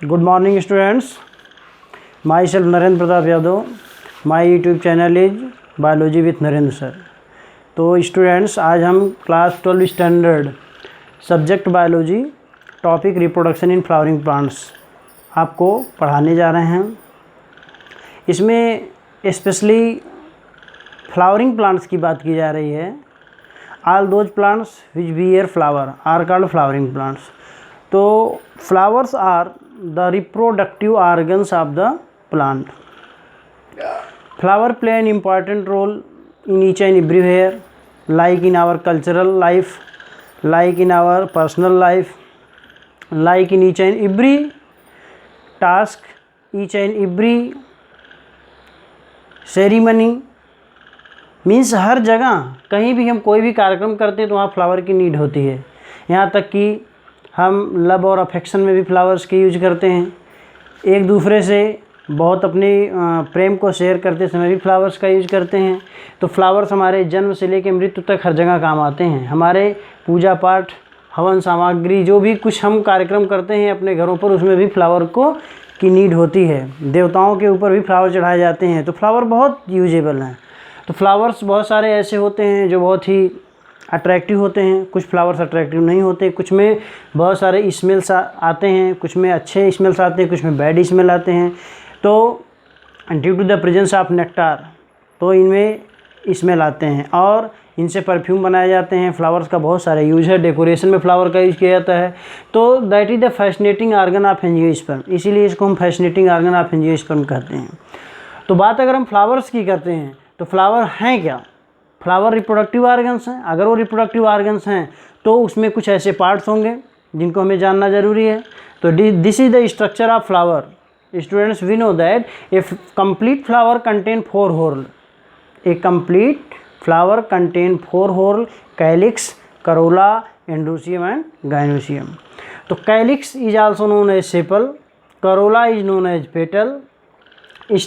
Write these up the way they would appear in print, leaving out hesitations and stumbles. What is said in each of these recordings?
Good morning students. Myself Narendra Pratap Yadav. My YouTube channel is Biology with Narendra sir. तो students आज हम class 12 standard subject biology topic reproduction in flowering plants आपको पढ़ाने जा रहे हैं। इसमें स्पेशली फ्लावरिंग प्लांट्स की बात की जा रही है। All those plants which bear flower are called flowering plants. तो flowers are the reproductive organs of the plant. Flower play an important role in each and everywhere, like in our cultural life, like in our personal life, like in each and every task, each and every ceremony, means हर जगह कहीं भी हम कोई भी कार्यक्रम करते हैं तो वहाँ फ्लावर की नीड होती है। यहाँ तक कि हम लव और अफेक्शन में भी फ्लावर्स की यूज करते हैं। एक दूसरे से बहुत अपने प्रेम को शेयर करते समय भी फ्लावर्स का यूज करते हैं। तो फ्लावर्स हमारे जन्म से लेकर मृत्यु तक हर जगह काम आते हैं। हमारे पूजा पाठ, हवन सामग्री, जो भी कुछ हम कार्यक्रम करते हैं अपने घरों पर, उसमें भी फ्लावर की नीड होती है। देवताओं के ऊपर भी फ्लावर चढ़ाए जाते हैं। तो फ्लावर बहुत यूजेबल हैं। तो फ्लावर्स बहुत सारे ऐसे होते हैं जो बहुत ही अट्रैक्टिव होते हैं, कुछ फ्लावर्स अट्रैक्टिव नहीं होते। कुछ में बहुत सारे स्मेल्स आते हैं, कुछ में अच्छे स्मेल्स आते हैं, कुछ में बैड स्मेल आते हैं। तो due to the presence of nectar, तो इनमें स्मेल आते हैं और इनसे परफ्यूम बनाए जाते हैं। फ्लावर्स का बहुत सारे यूज है। डेकोरेशन में फ्लावर का यूज किया जाता है। तो that is the fascinating organ of angiosperm, इसीलिए इसको हम फैसिनेटिंग ऑर्गन ऑफ एंजियोस्पर्म कहते हैं। तो बात अगर हम फ्लावर्स की करते हैं तो फ्लावर हैं क्या? फ्लावर रिप्रोडक्टिव ऑर्गन्स हैं। अगर वो रिप्रोडक्टिव ऑर्गन्स हैं तो उसमें कुछ ऐसे पार्ट्स होंगे जिनको हमें जानना ज़रूरी है। तो this is the structure of flower. Students, we know that a complete flower contain 4 whorl. A complete flower contain 4 whorl: calyx, corolla, androecium and gynoecium. तो calyx is also known as sepal, corolla is known as petal,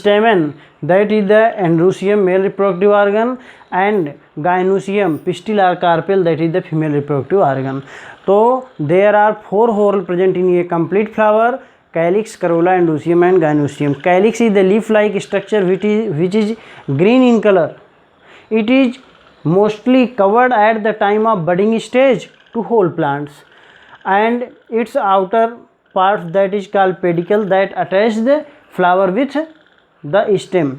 stamen that is the androecium male reproductive organ, and gynoecium pistil or carpel that is the female reproductive organ. तो there are 4 whorl present in a complete flower: calyx, corolla, androecium and gynoecium. Calyx is the leaf-like structure which is green in color. It is mostly covered at the time of budding stage to whole plants, and its outer part that is called pedicle that attach the flower with the stem.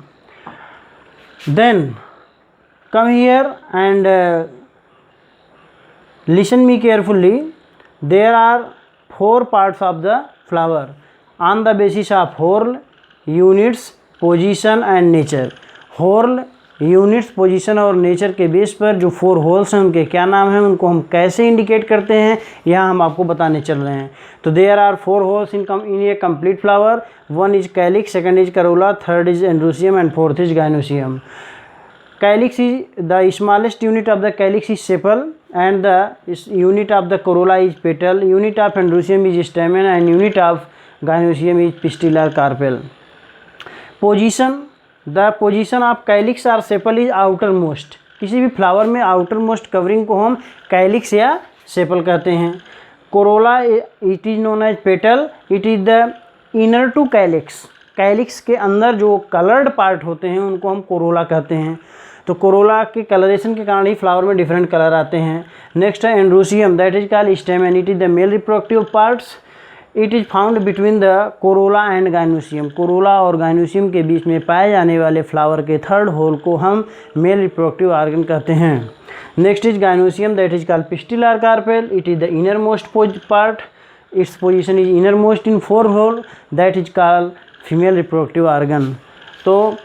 Then come here and listen me carefully. There are 4 parts of the flower on the basis of whorl, units, position and nature. whorl, units, position और nature के base पर जो 4 holes हैं उनके क्या नाम हैं, उनको हम कैसे इंडिकेट करते हैं, यहाँ हम आपको बताने चल रहे हैं। तो there are 4 whorls in a complete flower. 1 is calyx, 2nd is corolla, 3rd is androecium and 4th is gynoecium. Calyx is the smallest unit of the calyx is sepal, and the unit of the corolla is petal, unit of androecium is stamen, and unit of gynoecium is pistil or carpel. Position, the position of calyx or sepal is outermost. किसी भी flower में outermost covering को हम calyx या sepal कहते हैं। corolla it is known as petal, it is the inner to calyx. Calyx के अंदर जो कलर्ड पार्ट होते हैं उनको हम कोरोला कहते हैं। तो कोरोला के कलरेशन के कारण ही फ्लावर में डिफरेंट कलर आते हैं। नेक्स्ट है androecium, that is called स्टेमन, it is the male reproductive parts. It is found between the Corolla and gynoecium. Corolla और गाइनोसियम के बीच में पाए जाने वाले फ्लावर के 3rd होल को हम मेल रिप्रोडक्टिव ऑर्गन कहते हैं। Next is gynoecium, that is called pistil और carpel, it is the inner most part, its position is inner most in 4 whorl, that is called female reproductive organ. तो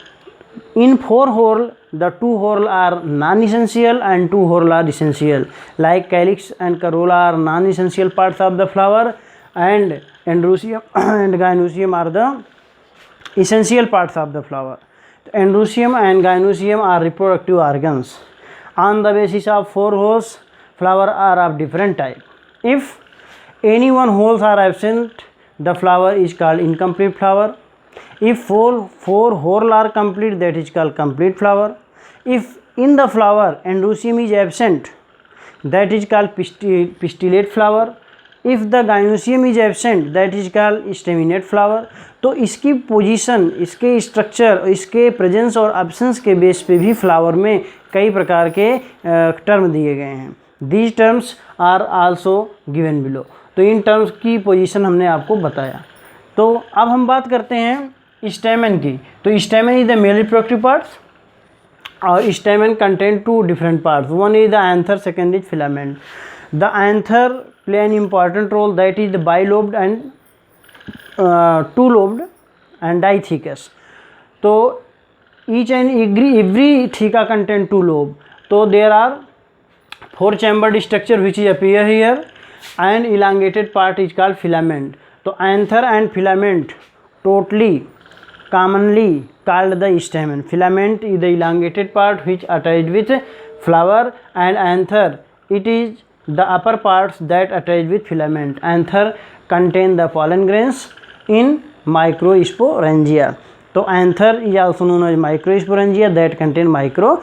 in 4 whorl the 2 whorl are non-essential and 2 whorl are essential. Like calyx and corolla are non-essential parts of the flower, and androecium and gynoecium are the essential parts of the flower. Androecium and gynoecium are reproductive organs. On the basis of 4 holes, flower are of different type. If any one holes are absent, the flower is called incomplete flower. If 4 whorl are complete, that is called complete flower. If in the flower androecium is absent, that is called pistillate flower. If the gynoecium is absent that is called staminate flower. तो इसकी position, इसके structure, इसके presence और absence के base पे भी flower में कई प्रकार के टर्म दिए गए हैं। These terms are also given below. तो इन टर्म्स की पोजीशन हमने आपको बताया। तो अब हम बात करते हैं स्टेमन की। तो stamen is the male reproductive parts और stamen contain two different parts. One is the anther, second is filament. The anther play an important role that is the bilobed and two lobed and dithecous. तो each and every theca contain two lobe. तो there are 4 chambered structure which is appear here and elongated part is called filament. तो anther and filament totally commonly called the stamen. Filament is the elongated part which attached with flower, and anther it is the upper parts that attach with filament. Anther contain the pollen grains in microsporangia. तो anther is also known as microsporangia that contain micro